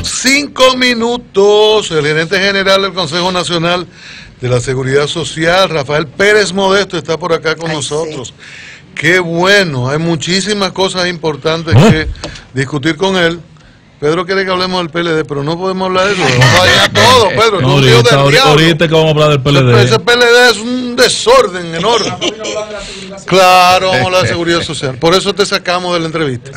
5 minutos. El gerente general del Consejo Nacional de la Seguridad Social, Rafael Pérez Modesto, está por acá con nosotros. Sí. Qué bueno, hay muchísimas cosas importantes que discutir con él. Pedro quiere que hablemos del PLD, pero no podemos hablar de eso. Vamos a ir a todo, Pedro. No, ahorita que vamos a hablar del PLD. Ese PLD es un desorden enorme. Claro, vamos a hablar de seguridad social. Por eso te sacamos de la entrevista.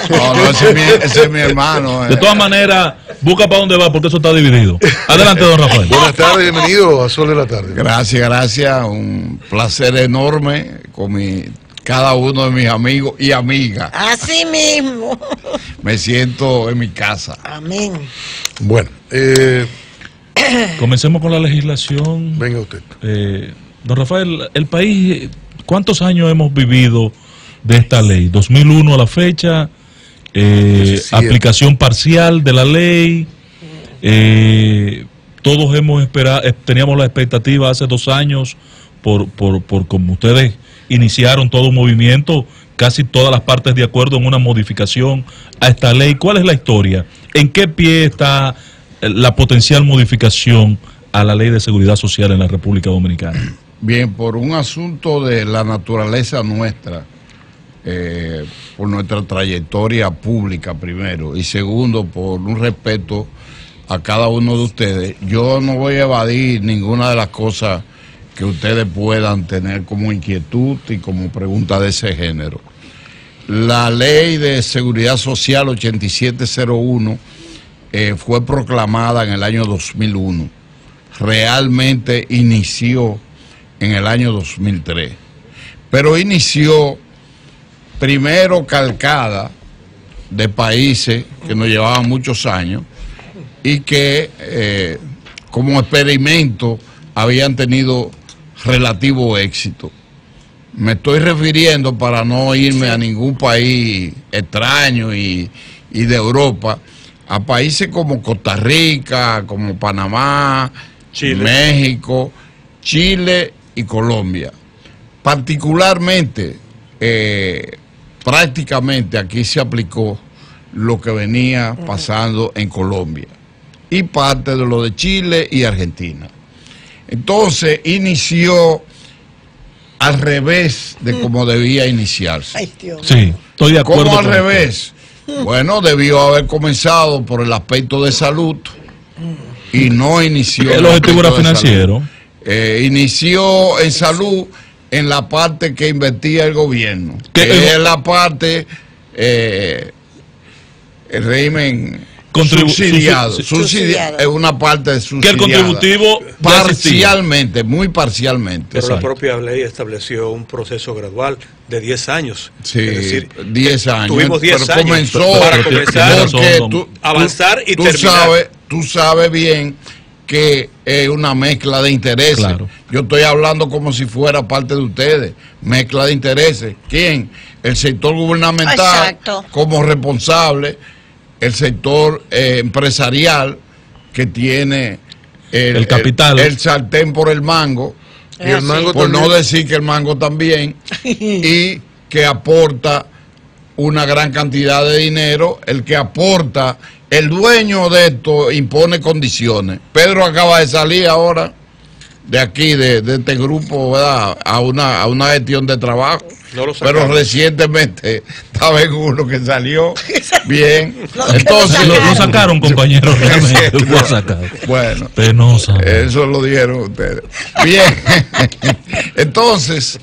No, ese es mi hermano. De todas maneras, busca para dónde va, porque eso está dividido. Adelante, don Rafael. Buenas tardes, bienvenido a Sol de la Tarde. Gracias. Un placer enorme con cada uno de mis amigos y amigas. Así mismo. Me siento en mi casa. Amén. Bueno, comencemos con la legislación. Venga usted. Don Rafael, el país, ¿cuántos años hemos vivido de esta ley? 2001 a la fecha, aplicación parcial de la ley. Todos hemos esperado, teníamos la expectativa hace 2 años por como ustedes iniciaron todo un movimiento, casi todas las partes de acuerdo en una modificación a esta ley. ¿Cuál es la historia? ¿En qué pie está la potencial modificación a la ley de seguridad social en la República Dominicana? Bien, por un asunto de la naturaleza nuestra, por nuestra trayectoria pública primero, y segundo, por un respeto a cada uno de ustedes, yo no voy a evadir ninguna de las cosas que ustedes puedan tener como inquietud y como pregunta de ese género. La ley de seguridad social 8701 fue proclamada en el año 2001. Realmente inició en el año 2003. Pero inició primero calcada de países que nos llevaban muchos años y que como experimento habían tenido relativo éxito. Me estoy refiriendo, para no irme a ningún país extraño y de Europa, a países como Costa Rica, como Panamá, Chile, México, Chile y Colombia. Particularmente, prácticamente aquí se aplicó lo que venía pasando en Colombia y parte de lo de Chile y Argentina. Entonces inició al revés de como debía iniciarse. Ay, Dios. Sí, estoy de acuerdo. ¿Cómo al revés? Bueno, debió haber comenzado por el aspecto de salud y no inició. El objetivo era financiero. Inició en salud en la parte que invertía el gobierno, que es la parte, el régimen subsidiado. Es una parte subsidiada. Que el contributivo parcialmente, muy parcialmente. Pero la propia ley estableció un proceso gradual de 10 años. Sí, es decir, 10 años. Tuvimos 10 años comenzó para comenzar porque avanzar y terminar. Tú sabes bien que es una mezcla de intereses. Claro. Yo estoy hablando como si fuera parte de ustedes. Mezcla de intereses. ¿Quién? El sector gubernamental. Exacto. Como responsable. El sector empresarial, que tiene el capital, el sartén por el mango, y el mango por también. no decir que el mango también, y que aporta una gran cantidad de dinero. El que aporta, el dueño de esto impone condiciones. Pedro acaba de salir ahora de aquí, de este grupo, ¿verdad? a una gestión de trabajo. No lo pero recientemente estaba en uno que salió bien. Entonces lo sacaron, compañeros, realmente. Lo sacaron. Bueno, penosa. Eso lo dieron ustedes. Bien. Entonces,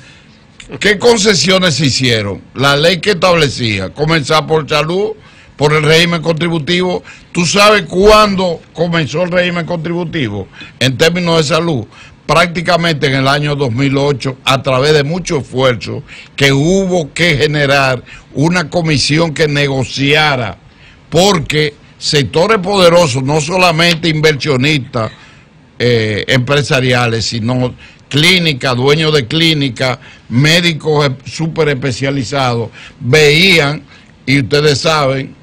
¿qué concesiones se hicieron? La ley que establecía comenzar por salud, por el régimen contributivo. ¿Tú sabes cuándo comenzó el régimen contributivo en términos de salud? Prácticamente en el año 2008, a través de mucho esfuerzo, que hubo que generar una comisión que negociara, porque sectores poderosos, no solamente inversionistas empresariales, sino clínicas, dueños de clínicas, médicos súper especializados, veían, y ustedes saben,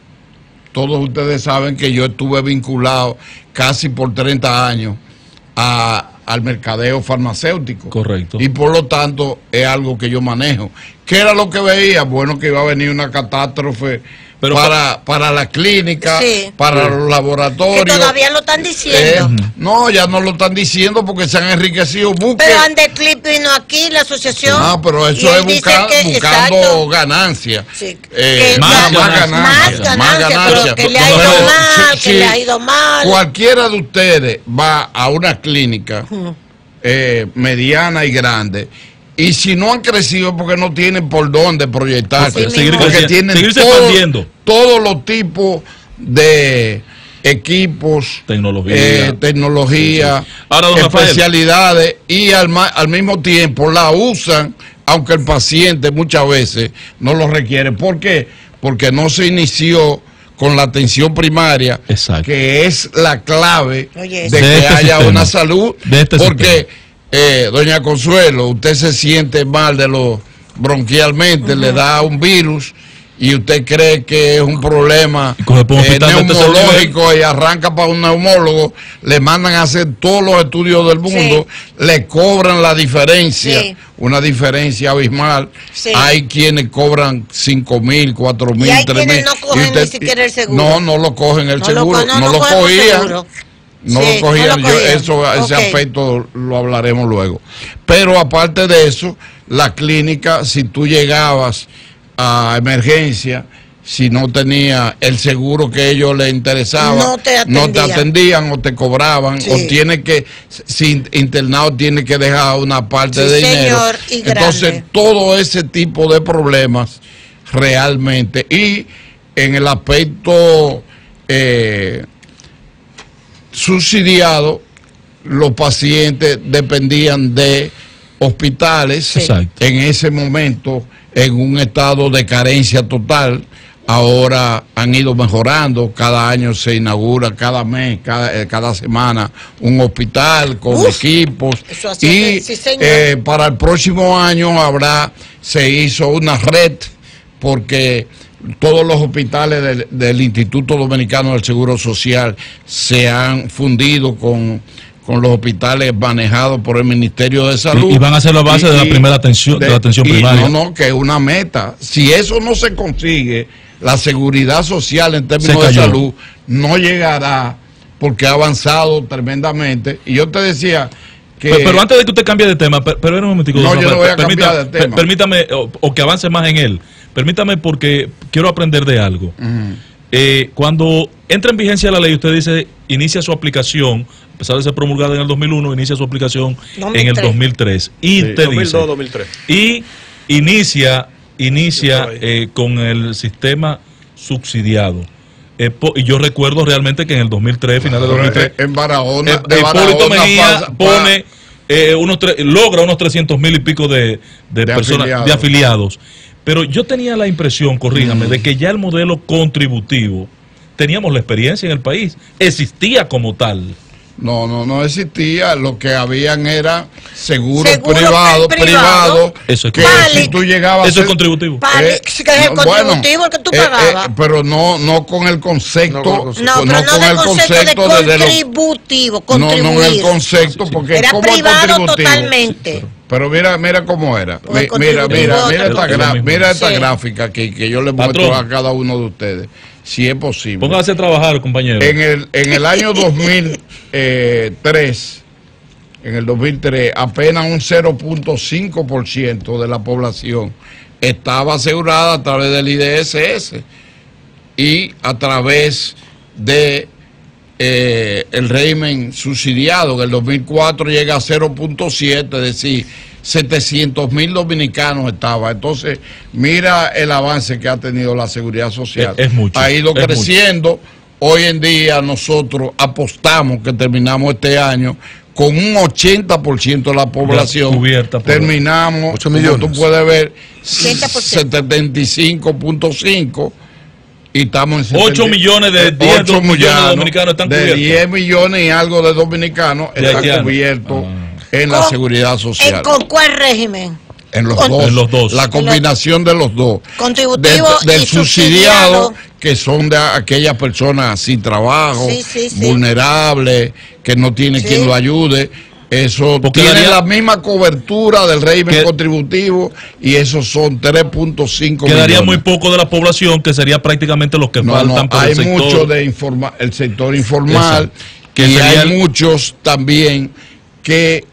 todos ustedes saben que yo estuve vinculado casi por 30 años al mercadeo farmacéutico. Correcto. Y por lo tanto es algo que yo manejo. ¿Qué era lo que veía? Bueno, que iba a venir una catástrofe Pero para la clínica, Sí. para los laboratorios. Que todavía lo están diciendo. No, ya no lo están diciendo porque se han enriquecido. Pero Andeclip vino aquí, la asociación. Ah, pero y eso él es dice buscando exacto. ganancias. Sí, Más ganancias, ganancias. pero que le ha ido Pero, mal, si que le ha ido mal. Cualquiera de ustedes va a una clínica mediana y grande, y si no han crecido porque no tienen por dónde proyectarse, Así mismo. porque tienen seguirse expandiendo. todos los tipos de equipos, tecnología, Sí. Ahora, don Rafael, especialidades, y al mismo tiempo la usan, aunque el paciente muchas veces no lo requiere. ¿Por qué? Porque no se inició con la atención primaria, exacto, que es la clave Oye, de que este haya sistema, una salud. de este Porque, doña Consuelo, usted se siente mal de lo bronquialmente, le da un virus y usted cree que es un problema neumológico y arranca para un neumólogo, le mandan a hacer todos los estudios del mundo, le cobran la diferencia, una diferencia abismal. Hay quienes cobran 5,000, 4,000, 3,000. No cogen ni siquiera el seguro. No lo cogen el seguro, no lo cogían. No lo cogían, ese aspecto lo hablaremos luego. Pero aparte de eso, la clínica, si tú llegabas a emergencia, si no tenía el seguro que ellos les interesaba, no te atendían o te cobraban, o tiene que, si internado tiene que dejar una parte de dinero. Entonces, todo ese tipo de problemas realmente, y en el aspecto subsidiado, los pacientes dependían de hospitales en ese momento en un estado de carencia total. Ahora han ido mejorando, cada año se inaugura, cada mes, cada semana un hospital con equipos, y para el próximo año se hizo una red, porque todos los hospitales del Instituto Dominicano del Seguro Social se han fundido con los hospitales manejados por el Ministerio de Salud. Y van a ser la base de la primera atención, de la atención primaria. Que es una meta. Si eso no se consigue, la seguridad social en términos de salud no llegará, porque ha avanzado tremendamente. Y yo te decía que... Pero antes de que usted cambie de tema, pero un momentico. No, yo no voy a cambiar de tema. Permítame, o que avance más en él. Permítame, porque quiero aprender de algo. Cuando entra en vigencia la ley, usted dice, inicia su aplicación, a pesar de ser promulgada en el 2001, inicia su aplicación 2003. En el 2003. Y te 2002, dice, 2003. Y inicia con el sistema subsidiado. Y yo recuerdo realmente que en el 2003, final de 2003, en Barahona, Hipólito Mejía pone logra unos 300,000 y pico de personas, de afiliados. Pero yo tenía la impresión, corríjame, de que ya el modelo contributivo, teníamos la experiencia en el país, existía como tal. No existía. Lo que habían era seguros privados. Eso es que si tú llegabas eso es contributivo. Que es el contributivo el que tú pagabas. Pero no con el concepto. No con el concepto de contributivo. No en el concepto, porque era privado totalmente. Pero mira cómo era. Mira esta gráfica que yo le muestro a cada uno de ustedes, si es posible. Póngase a trabajar, compañero. En el año 2003, apenas un 0.5% de la población estaba asegurada a través del IDSS y a través de el régimen subsidiado. En el 2004 llega a 0.7, es decir, 700,000 dominicanos estaban. Entonces, mira el avance que ha tenido la seguridad social. Es mucho. Ha ido creciendo. Hoy en día nosotros apostamos que terminamos este año con un 80% de la población cubierta. Terminamos, 8 millones. Como tú puedes ver, 75.5, y estamos en 8 millones de 10 millones de dominicanos están cubiertos. De 10 millones y algo de dominicanos están cubiertos en la seguridad social. ¿Con cuál régimen? En los dos. La combinación de los dos. Contributivo del y subsidiado, que son de aquellas personas sin trabajo, vulnerables, que no tienen quien lo ayude, Eso tiene la misma cobertura del régimen contributivo y esos son 3.5 millones. Quedaría muy poco de la población, que sería prácticamente los que faltan para el sector. Hay mucho de el sector informal, y hay muchos también que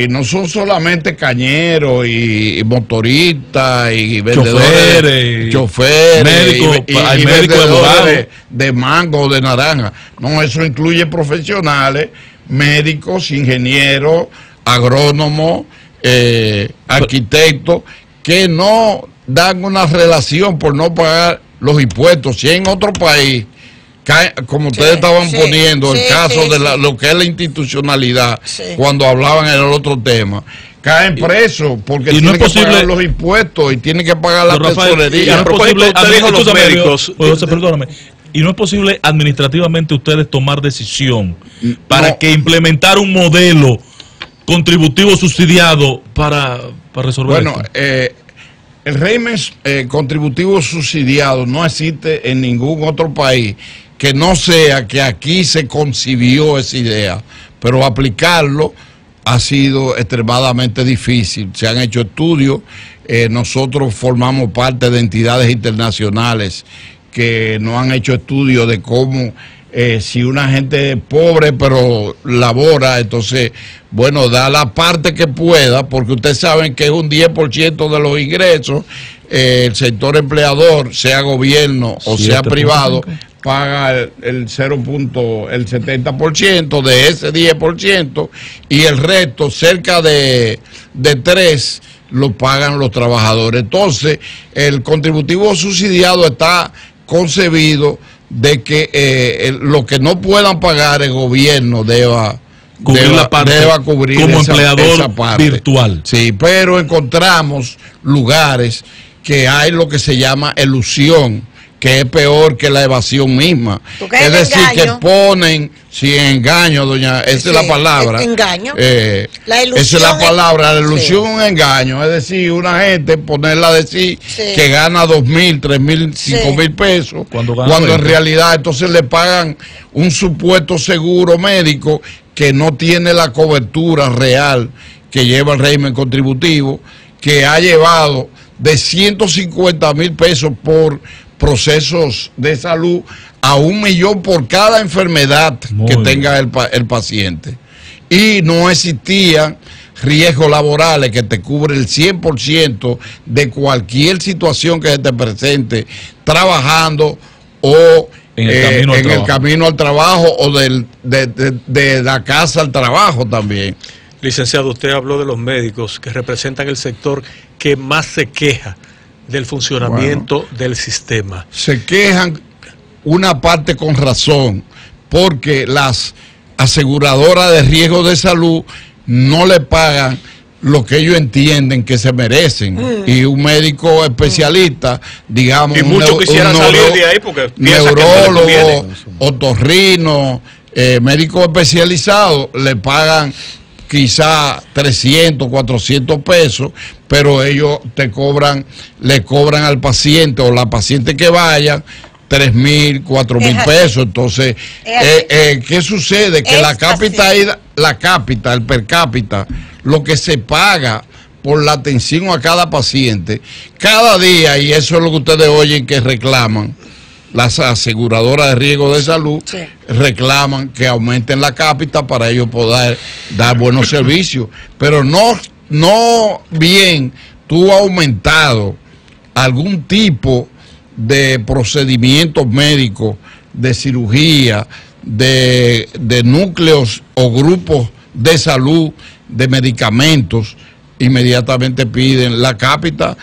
no son solamente cañeros y motoristas y vendedores, choferes, médicos, y vendedores de mango o de naranja. No, eso incluye profesionales, médicos, ingenieros, agrónomos, arquitectos, que no dan una relación por no pagar los impuestos. Si en otro país, como ustedes estaban poniendo, el caso de lo que es la institucionalidad, cuando hablaban en el otro tema, caen presos porque tienen que pagar los impuestos y tienen que pagar la tesorería. No es posible, los médicos, perdóname, y no es posible administrativamente ustedes tomar decisión para que implementar un modelo contributivo subsidiado para resolver esto. El régimen contributivo subsidiado no existe en ningún otro país que no sea que aquí se concibió esa idea, pero aplicarlo ha sido extremadamente difícil. Se han hecho estudios, nosotros formamos parte de entidades internacionales que no han hecho estudios de cómo, si una gente pobre pero labora, entonces, bueno, da la parte que pueda, porque ustedes saben que es un 10% de los ingresos, el sector empleador, sea gobierno o sea privado, paga el 70% de ese 10% y el resto, cerca de 3%, lo pagan los trabajadores. Entonces, el contributivo subsidiado está concebido de que lo que no puedan pagar el gobierno deba cubrir como esa empleador parte virtual. Sí, pero encontramos lugares que hay lo que se llama elusión, que es peor que la evasión misma. Es decir, que ponen, engaño, doña, esa es la palabra. Engaño. La ilusión. Esa es la palabra, la ilusión es un engaño. Es decir, una gente ponerla a decir que gana 2.000, 3.000, 5.000 pesos, cuando en realidad entonces le pagan un supuesto seguro médico que no tiene la cobertura real que lleva el régimen contributivo, que ha llevado de 150.000 pesos por procesos de salud a 1 millón por cada enfermedad que tenga el paciente. Y no existían riesgos laborales que te cubre el 100% de cualquier situación que se te presente trabajando o en el camino al trabajo o de la casa al trabajo también. Licenciado, usted habló de los médicos que representan el sector que más se queja del funcionamiento del sistema. Se quejan una parte con razón, porque las aseguradoras de riesgo de salud no le pagan lo que ellos entienden que se merecen. Y un médico especialista, digamos, y muchos quisieran salir de ahí porque neurólogo, otorrino, médico especializado, le pagan quizá 300, 400 pesos, pero ellos le cobran al paciente o la paciente que vaya 3.000, 4.000 pesos. Entonces, ¿qué sucede? Que la cápita, el per cápita, lo que se paga por la atención a cada paciente, cada día, y eso es lo que ustedes oyen que reclaman, las aseguradoras de riesgo de salud reclaman que aumenten la cápita para ellos poder dar buenos servicios, pero no bien tú has aumentado algún tipo de procedimientos médicos, de cirugía, de núcleos o grupos de salud, de medicamentos, inmediatamente piden la cápita,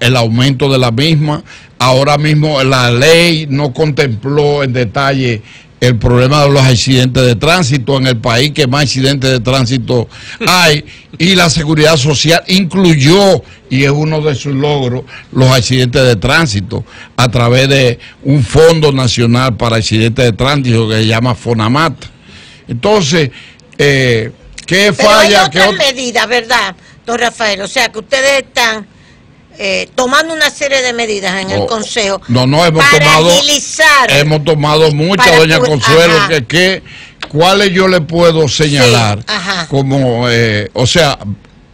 el aumento de la misma. Ahora mismo la ley no contempló en detalle el problema de los accidentes de tránsito en el país que más accidentes de tránsito hay, y la Seguridad Social incluyó, y es uno de sus logros, los accidentes de tránsito a través de un Fondo Nacional para Accidentes de Tránsito que se llama FONAMAT. Entonces, ¿qué falla? Hay otras medidas, ¿verdad, don Rafael? O sea, que ustedes están tomando una serie de medidas en el Consejo hemos tomado muchas, doña Consuelo, ¿cuáles yo le puedo señalar? Ajá. Como, o sea,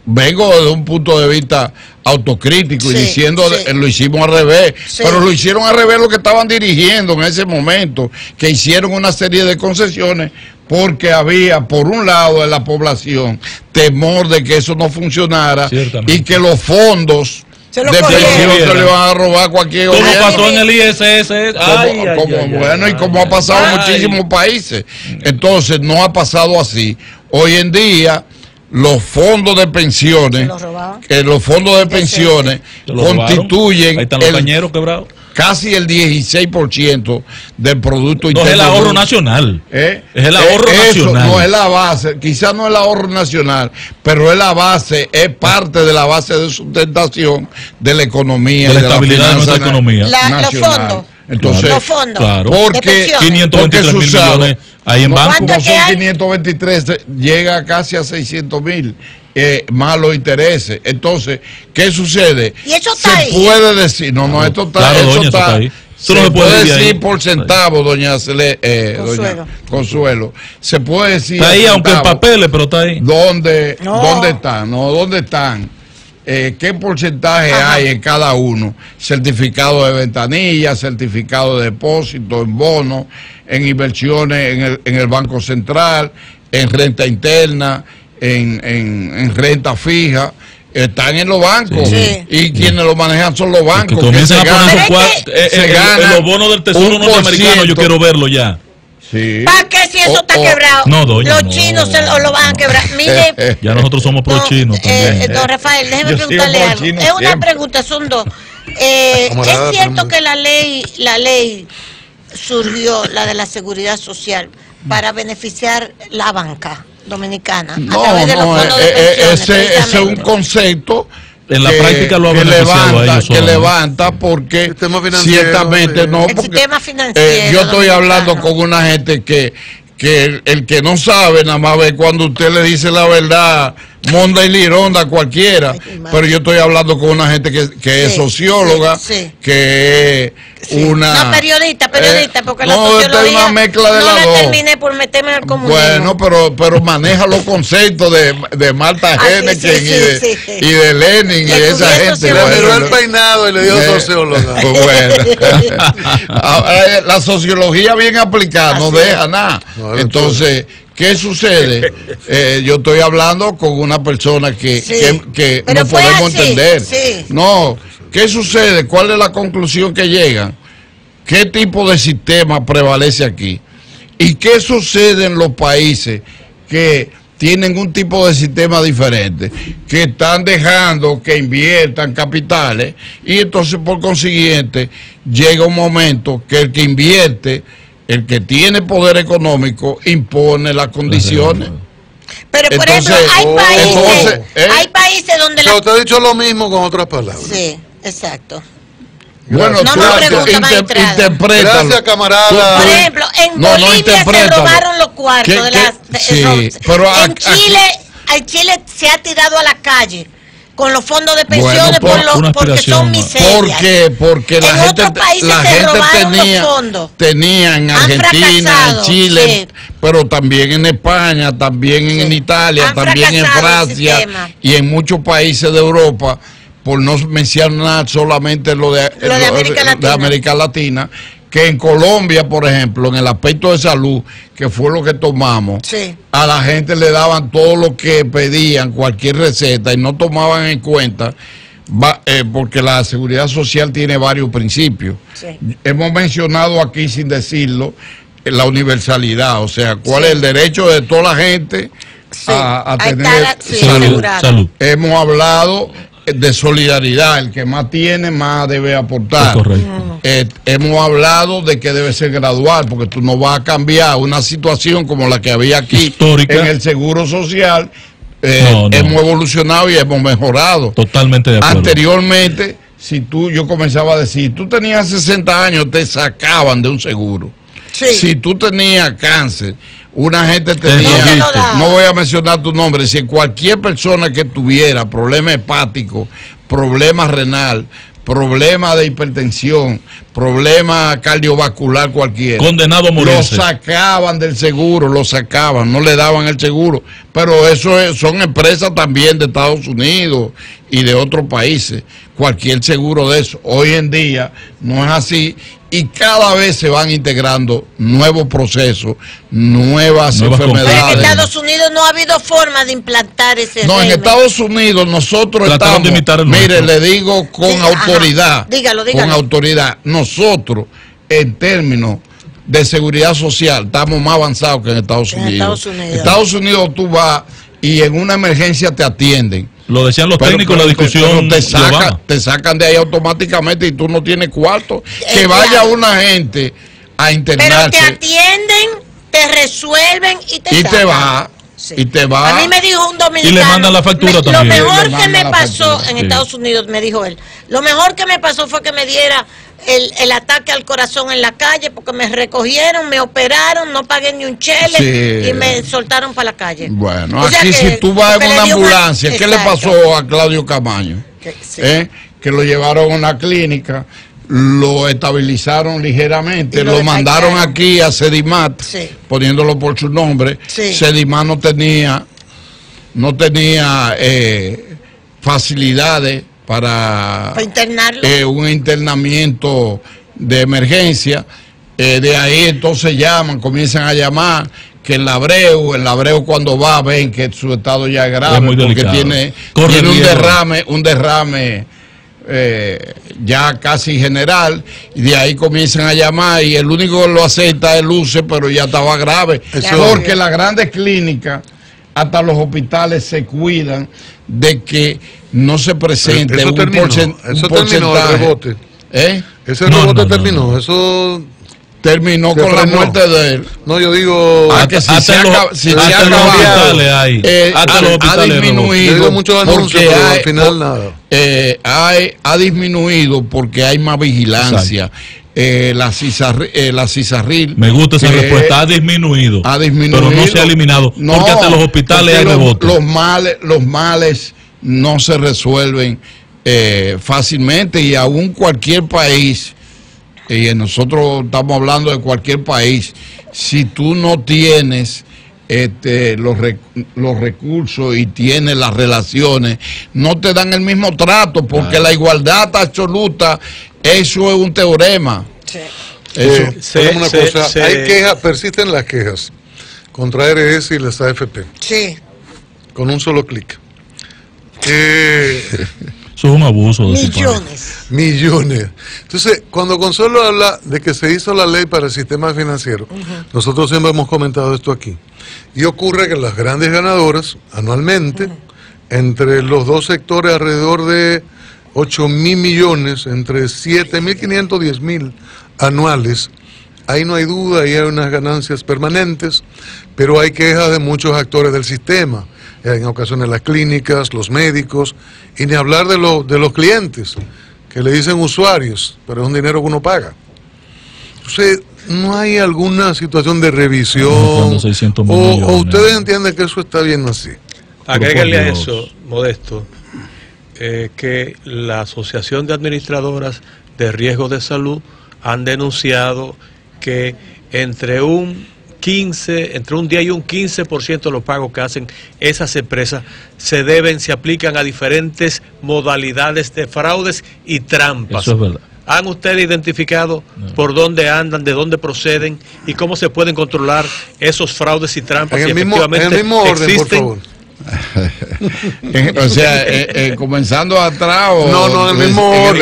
vengo desde un punto de vista autocrítico y diciendo lo hicimos al revés, pero lo hicieron al revés lo que estaban dirigiendo en ese momento, que hicieron una serie de concesiones porque había, por un lado, en la población temor de que eso no funcionara y que los fondos de pensión se le van a robar a cualquier gobierno. Como pasó en el ISS. Bueno, y como ha pasado en muchísimos países. Entonces, no ha pasado así. Hoy en día, los fondos de pensiones, constituyen casi el 16% del Producto Interno. No es el ahorro nacional. Es el ahorro nacional. No es la base, quizás no es el ahorro nacional, pero es la base, es parte de la base de sustentación de la economía, de la estabilidad de nuestra economía. Los fondos. Entonces, los fondos. Claro. Porque 523 mil millones ahí en banco. Como son 523, llega casi a 600 mil. Más los intereses. Entonces, ¿qué sucede? ¿Y eso se está ahí? puede decir, no, esto está, claro, eso doña, está ahí. Se no puede decir por centavo, doña Consuelo. Se puede decir. Está ahí, aunque en papeles, pero está ahí. ¿Dónde están? ¿Dónde están? ¿Qué porcentaje hay en cada uno? Certificado de ventanilla, certificado de depósito, en bonos, en inversiones en el Banco Central, en renta interna, en renta fija. Están en los bancos y quienes lo manejan son los bancos. Que comienzan a poner los bonos del Tesoro norteamericano, yo quiero verlo ya. ¿Para qué si eso está quebrado? No, doña, los chinos lo van a quebrar. Mire, ya nosotros somos pro chinos también. Don Rafael, déjeme preguntarle algo. Es una pregunta, son dos. ¿Es cierto que la ley surgió, la de la seguridad social, para beneficiar la banca dominicana? Ese es un concepto. En la práctica lo ha beneficiado a ellos. Que levanta porque ciertamente no. El sistema financiero. Yo estoy hablando con una gente que el que no sabe nada más ve cuando usted le dice la verdad, monda y lironda cualquiera. Pero yo estoy hablando con una gente que es socióloga, que es una... No, periodista, porque la sociología es una mezcla de las dos. Terminé por meterme en el comunismo. Bueno, pero maneja los conceptos de Marta Henneken y de Lenin y de esa gente. Le miró el peinado y le dio socióloga. La sociología bien aplicada no deja nada. Entonces, ¿qué sucede? Yo estoy hablando con una persona que no podemos entender. No, ¿qué sucede? ¿Cuál es la conclusión que llegan? ¿Qué tipo de sistema prevalece aquí? ¿Y qué sucede en los países que tienen un tipo de sistema diferente? Que están dejando que inviertan capitales y entonces por consiguiente llega un momento que el que invierte, el que tiene poder económico, impone las condiciones. Pero por ejemplo, hay países donde usted ha dicho lo mismo con otras palabras. Sí, exacto. Bueno, interprétalo. Gracias, camarada. Por ejemplo, en Bolivia se robaron los cuartos de las... En Chile se ha tirado a la calle con los fondos de pensiones porque son miserias. Porque la gente tenía en Argentina, en Chile, pero también en España, también en Italia, también en Francia y en muchos países de Europa, por no mencionar solamente lo de América Latina, que en Colombia, por ejemplo, en el aspecto de salud, que fue lo que tomamos, a la gente le daban todo lo que pedían, cualquier receta, y no tomaban en cuenta, porque la seguridad social tiene varios principios. Hemos mencionado aquí, sin decirlo, la universalidad, o sea, cuál es el derecho de toda la gente a tener salud. Hemos hablado de solidaridad, el que más tiene más debe aportar. Hemos hablado de que debe ser gradual, porque tú no vas a cambiar una situación como la que había aquí histórica en el seguro social. Hemos evolucionado y hemos mejorado. Totalmente de acuerdo. Anteriormente, yo comenzaba a decir, tú tenías 60 años, te sacaban de un seguro. Si tú tenías cáncer, una gente tenía, no voy a mencionar tu nombre, si cualquier persona que tuviera problema hepático, problema renal, problema de hipertensión, problema cardiovascular cualquiera, condenado a morirse, lo sacaban del seguro, lo sacaban, no le daban el seguro. Pero eso son empresas también de Estados Unidos y de otros países, cualquier seguro de eso. Hoy en día no es así, y cada vez se van integrando nuevos procesos, nuevas enfermedades. Pero en Estados Unidos no ha habido forma de implantar ese régimen. En Estados Unidos nosotros estamos, mire, le digo con autoridad, dígalo. Con autoridad, nosotros en términos de seguridad social estamos más avanzados que en Estados Unidos. Estados Unidos tú vas y en una emergencia te atienden. Lo decían los técnicos en la discusión. Te sacan de ahí automáticamente y tú no tienes cuarto. Que vaya una gente a internarse. Pero te atienden, te resuelven y te va. Sí. Y te va. A mí me dijo un dominicano. Y le mandan la factura también. Lo mejor que me pasó en Estados Unidos, me dijo él, lo mejor que me pasó fue que me diera el ataque al corazón en la calle, porque me recogieron, me operaron, no pagué ni un chele y me soltaron para la calle. Bueno, o aquí si tú vas en una ambulancia, ¿qué le pasó a Claudio Camaño? Que lo llevaron a una clínica, lo estabilizaron ligeramente, lo mandaron aquí a Sedimat, poniéndolo por su nombre. Sedimat no tenía facilidades para internarlo. Un internamiento de emergencia. De ahí entonces comienzan a llamar que el Abreu cuando va ven que su estado ya es grave, porque tiene un derrame ya casi general, y de ahí comienzan a llamar y el único que lo acepta es Luce, pero ya estaba grave. Porque las grandes clínicas, hasta los hospitales, se cuidan de que no se presente un porcentaje. El rebote. Ese rebote terminó. Eso terminó con la muerte de él. No, yo digo, que si se ha disminuido muchos anuncios, pero al final nada. Ha disminuido porque hay más vigilancia. La Cisarril. Me gusta esa respuesta, ha disminuido, pero no se ha eliminado, porque hasta los hospitales hay rebote. Los males no se resuelven fácilmente, y aún cualquier país, y nosotros estamos hablando de cualquier país, si tú no tienes los recursos y tienes las relaciones, no te dan el mismo trato, porque la igualdad absoluta, eso es un teorema. Hay quejas, persisten las quejas contra RS y las AFP. Con un solo clic. Eso es un abuso de millones. Entonces, cuando Consuelo habla de que se hizo la ley para el sistema financiero, nosotros siempre hemos comentado esto aquí. Y ocurre que las grandes ganadoras, anualmente, entre los dos sectores, alrededor de 8.000 millones, entre 7.500 y 10.000 anuales, ahí no hay duda, ahí hay unas ganancias permanentes, pero hay quejas de muchos actores del sistema, en ocasiones las clínicas, los médicos, y ni hablar de los clientes, que le dicen usuarios, pero es un dinero que uno paga. Entonces, ¿no hay alguna situación de revisión? ¿O ustedes entienden que eso está bien así? Agrégale a eso, Modesto, que la Asociación de Administradoras de Riesgos de Salud han denunciado que entre un 10 y un 15% de los pagos que hacen esas empresas se aplican a diferentes modalidades de fraudes y trampas. Eso es verdad. ¿Han ustedes identificado por dónde andan, de dónde proceden y cómo se pueden controlar esos fraudes y trampas? En el mismo orden, existen, por favor. O sea, comenzando atrás o... No, en el mismo orden.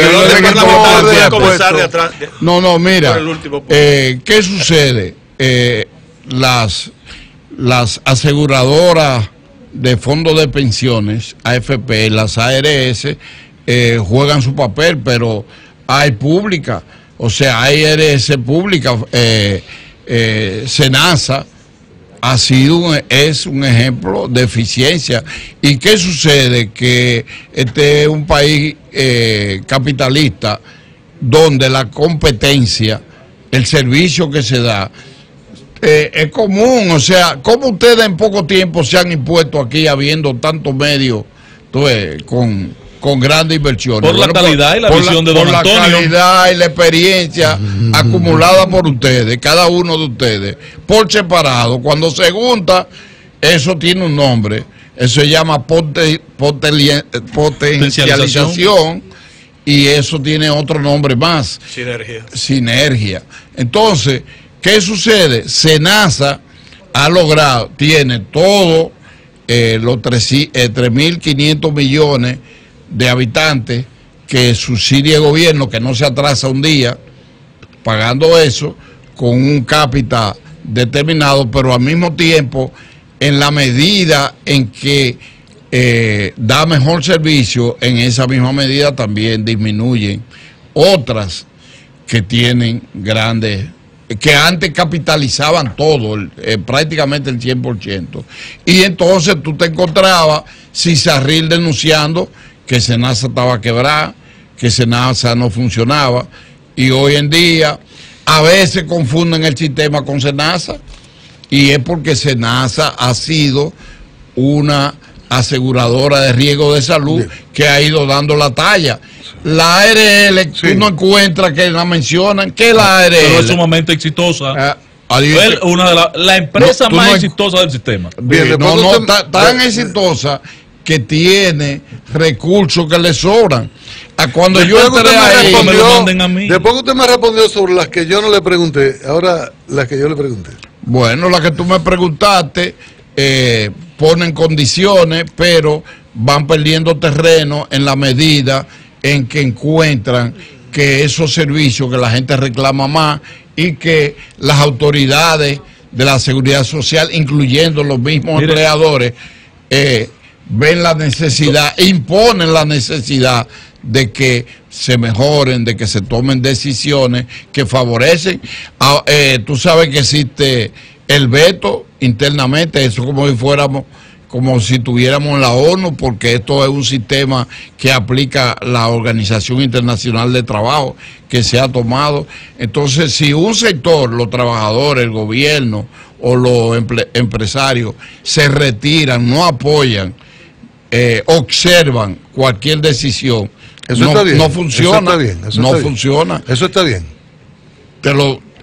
No, mira, ¿qué sucede? Las aseguradoras de fondos de pensiones, AFP, las ARS, juegan su papel, pero hay pública, o sea, hay ARS pública, Senasa es un ejemplo de eficiencia. ¿Y qué sucede? Que este es un país capitalista, donde la competencia, el servicio que se da, es común. O sea, ¿cómo ustedes en poco tiempo se han impuesto aquí, habiendo tantos medios con con grandes inversiones. Por la calidad y la visión de don Antonio. Por la calidad y la experiencia acumulada por ustedes, cada uno de ustedes, por separado. Cuando se junta, eso tiene un nombre. Eso se llama potencialización y eso tiene otro nombre más. Sinergia. Entonces, ¿qué sucede? SENASA ha logrado, tiene todo los 3.500 millones de habitantes que subsidia el gobierno, que no se atrasa un día pagando eso, con un cápita determinado, pero al mismo tiempo, en la medida en que da mejor servicio, en esa misma medida también disminuyen otras que tienen grandes, que antes capitalizaban todo, prácticamente el 100%. Y entonces tú te encontrabas Cisarril denunciando que SENASA estaba quebrada, que SENASA no funcionaba, y hoy en día a veces confunden el sistema con SENASA, y es porque SENASA ha sido una aseguradora de riesgo de salud que ha ido dando la talla. La ARL, tú no encuentras que la mencionan, que la ARL... Pero es sumamente exitosa. Es una de la empresa más exitosa del sistema. Bien, tan exitosa que tiene recursos que le sobran. Cuando yo entré ahí, después que usted me respondió sobre las que yo no le pregunté, ahora las que yo le pregunté. Bueno, las que tú me preguntaste ponen condiciones, pero van perdiendo terreno en la medida en que encuentran que esos servicios que la gente reclama más y que las autoridades de la seguridad social, incluyendo los mismos empleadores, ven la necesidad, imponen la necesidad de que se mejoren, de que se tomen decisiones que favorecen. Tú sabes que existe el veto internamente, eso como si fuéramos, como si tuviéramos en la ONU, porque esto es un sistema que aplica la Organización Internacional de Trabajo que se ha tomado. Entonces, si un sector, los trabajadores, el gobierno o los empresarios se retiran, no apoyan, observan cualquier decisión, eso está bien, no funciona. Eso funciona. Eso está bien.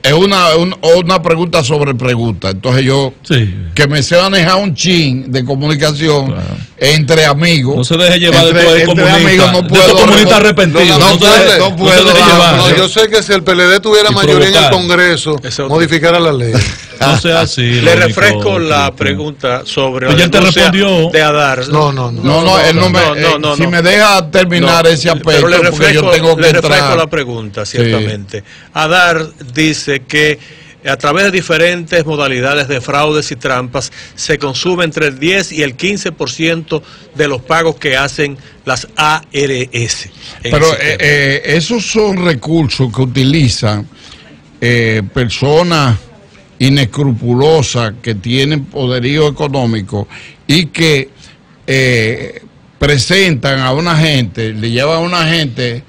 Es una pregunta sobre pregunta. Entonces yo, que me sé manejar un chin de comunicación entre amigos. No se deje llevar entre amigos, no puedo. Comunista arrepentido. No puedo. Yo sé que si el PLD tuviera mayoría en el Congreso, modificara la ley. No sea así. Le refresco la pregunta sobre la denuncia de Adar. No, si me deja terminar ese aspecto, porque yo tengo que entrar. Le refresco la pregunta, ciertamente. Adar dice que a través de diferentes modalidades de fraudes y trampas se consume entre el 10 y el 15% de los pagos que hacen las ARS. Pero esos son recursos que utilizan personas inescrupulosas que tienen poderío económico y que presentan a una gente, le llevan a una gente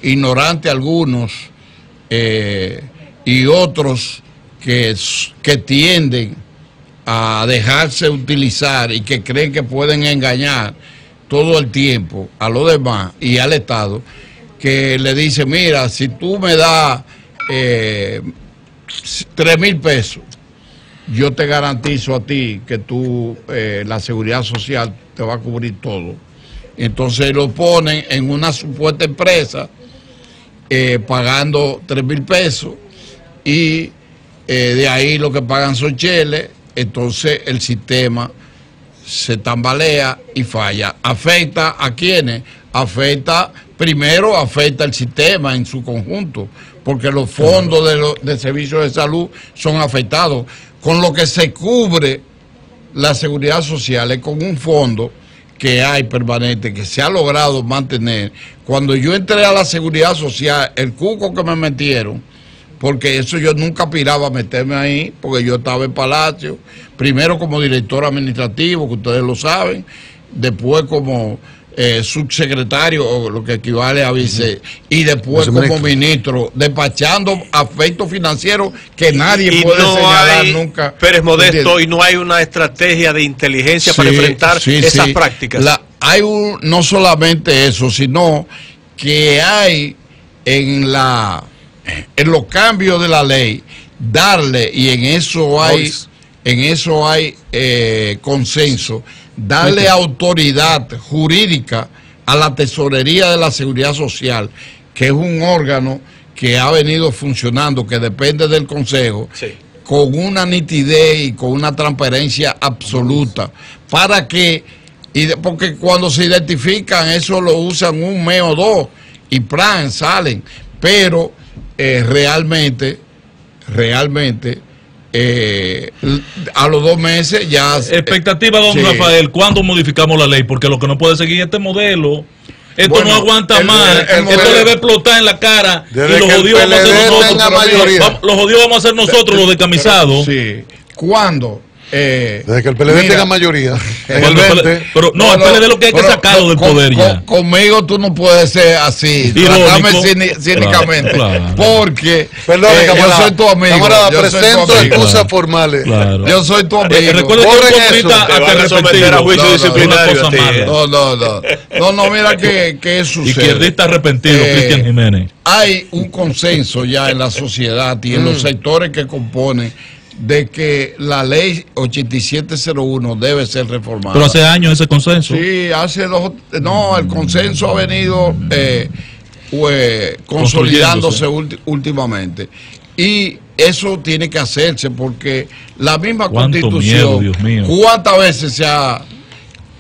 ignorante algunos, y otros que tienden a dejarse utilizar y que creen que pueden engañar todo el tiempo a los demás y al Estado, que le dice, mira, si tú me das 3,000 pesos, yo te garantizo a ti que tú, la seguridad social te va a cubrir todo. Entonces lo ponen en una supuesta empresa, pagando 3,000 pesos, y de ahí lo que pagan son cheles. Entonces el sistema se tambalea y falla. ¿Afecta a quiénes? Primero afecta el sistema en su conjunto, porque los fondos de servicios de salud son afectados. Con lo que se cubre la seguridad social es con un fondo que hay permanente, que se ha logrado mantener. Cuando yo entré a la seguridad social, el cuco que me metieron, porque eso yo nunca aspiraba a meterme ahí, porque yo estaba en Palacio, primero como director administrativo, que ustedes lo saben, después como subsecretario, o lo que equivale a vice, y después como ministro, despachando aspectos financieros que nadie puede señalar nunca. Pérez Modesto, y no hay una estrategia de inteligencia para enfrentar esas prácticas. no solamente eso, sino que hay en los cambios de la ley, darle, y en eso hay consenso, darle autoridad jurídica a la Tesorería de la Seguridad Social, que es un órgano que ha venido funcionando, que depende del Consejo, con una nitidez y con una transparencia absoluta, para que, porque cuando se identifican, eso lo usan un mes o dos, y plan, salen, pero realmente, a los 2 meses ya... Expectativa, don Rafael, ¿cuándo modificamos la ley? Porque lo que no puede seguir este modelo, esto no aguanta más, esto le va a explotar en la cara, y los jodidos vamos a ser nosotros, los jodidos vamos a ser nosotros, los decamisados. Sí. ¿Cuándo? Desde que el PLD tenga mayoría. Pero no, el PLD lo que hay que sacarlo del poder ya. Conmigo tú no puedes ser así, tratame cínicamente, porque yo soy tu amigo. Camarada, presento excusas formales. Yo soy tu amigo. Recuerda que te van a someter a juicio disciplinario. No, mira que sucede. Izquierdista arrepentido, Cristian Jiménez. Hay un consenso ya en la sociedad y en los sectores que componen de que la ley 8701 debe ser reformada. Pero hace años ese consenso. Sí, el consenso ha venido consolidándose últimamente. Y eso tiene que hacerse porque la misma Constitución, Dios mío. ¿Cuántas veces se ha...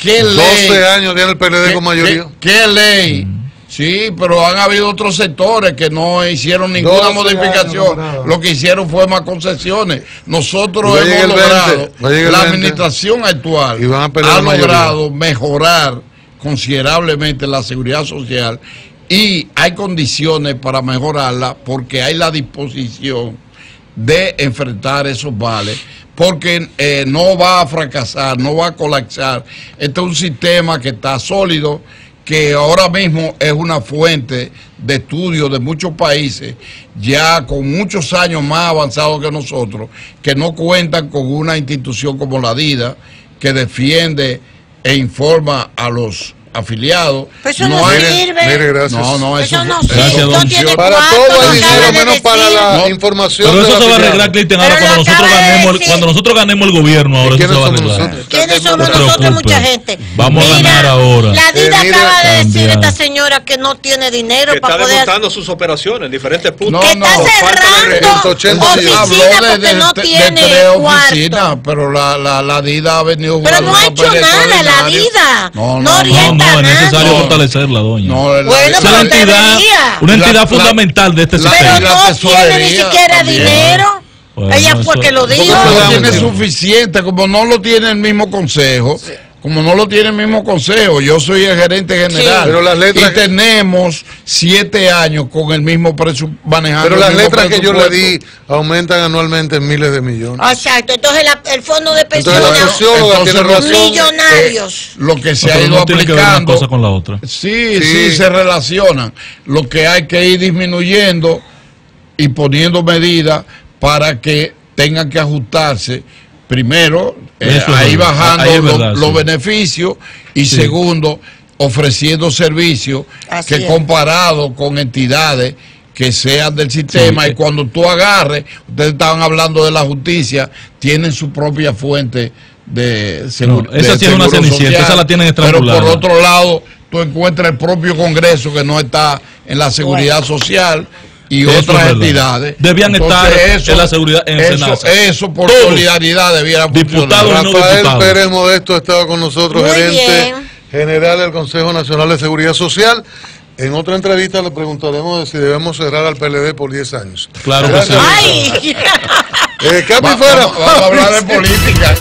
12 años tiene el PLD con mayoría. ¿Qué ley? Sí, pero han habido otros sectores que no hicieron ninguna modificación. Lo que hicieron fue más concesiones. Nosotros hemos logrado, la administración actual ha logrado mejorar considerablemente la seguridad social, y hay condiciones para mejorarla porque hay la disposición de enfrentar esos vales, porque no va a fracasar, no va a colapsar. Este es un sistema que está sólido, que ahora mismo es una fuente de estudio de muchos países, ya con muchos años más avanzados que nosotros, que no cuentan con una institución como la DIDA, que defiende e informa a los afiliados. Pues eso no sirve. Mire, gracias. Eso no sirve. No tiene para todo hay dinero, menos para la información. Pero eso se va a arreglar, Cristian, ahora cuando nosotros ganemos el gobierno. Ahora eso se va a arreglar. ¿Quiénes somos nosotros? Mucha gente. Vamos a ganar ahora. La DIDA acaba de decir esta señora que no tiene dinero para poder... Está desmontando sus operaciones en diferentes puntos. Que está cerrando oficinas porque no tiene cuarto. Pero la DIDA ha venido jugando. Pero no ha hecho nada la DIDA. No orienta. No, es necesario fortalecerla, doña. Bueno, una entidad fundamental de este sistema. Pero no tiene ni siquiera dinero. Ella fue que lo dijo. No tiene suficiente, como no lo tiene el mismo consejo. Como no lo tiene el mismo consejo, yo soy el gerente general, pero las letras y tenemos 7 años con el mismo manejando. Pero las letras que yo le di aumentan anualmente en miles de millones. Exacto, entonces el fondo de pensiones, millonarios. Lo que se ha ido aplicando, tiene que ver una cosa con la otra. Sí, se relacionan. Lo que hay que ir disminuyendo y poniendo medidas para que tengan que ajustarse. Primero, ahí bajando los beneficios, y segundo, ofreciendo servicios que comparado con entidades que sean del sistema, y cuando tú agarres, ustedes estaban hablando de la justicia, tienen su propia fuente de seguridad. Esa sí es una cenicienta, esa la tienen estrangulada. Pero por otro lado, tú encuentras el propio Congreso que no está en la seguridad social, y otras entidades debían estar en la seguridad en el Senado. Eso por solidaridad debiera funcionar. Rafael Pérez Modesto ha estado con nosotros, gerente general del Consejo Nacional de Seguridad Social. En otra entrevista le preguntaremos de si debemos cerrar al PLD por 10 años. Claro que sí. Capi fuera. Vamos a hablar de política.